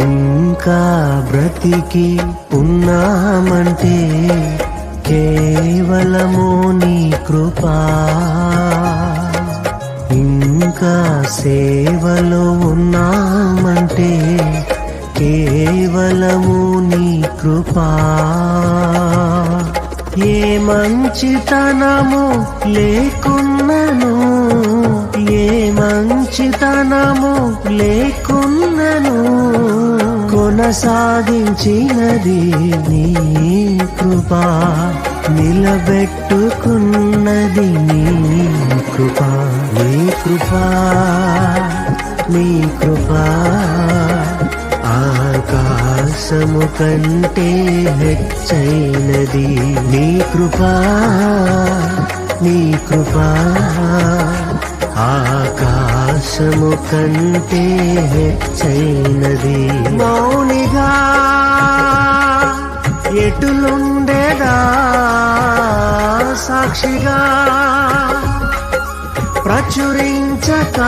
ఇంకా బ్రతికి ఉన్నామంటే కేవలము నీ కృపా. ఇంకా సేవలో ఉన్నామంటే కేవలము నీ కృపా. ఏ మంచితనము లేకున్నను, ఏ మంచితనము లేకున్నను, కొనసాగించినది నీ కృపా. నిలబెట్టుకున్నది నీ కృపా. నీ కృపా, నీ కృపా ఆకాశము కంటే హెచ్చైనది. నీ కృపా, నీ కృపా ఆకాశము కంటే హెచ్చైనది. మౌనిగా ఎటులుండేదా సాక్షిగా ప్రచురించక,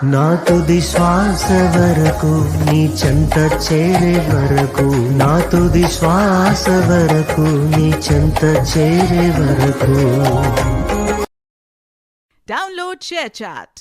నా తుది శ్వాస వరకు నీ చెంత చేరే వరకు, నా తుది శ్వాస వరకు నీ చెంత చేరే వరకు. Download ShareChat.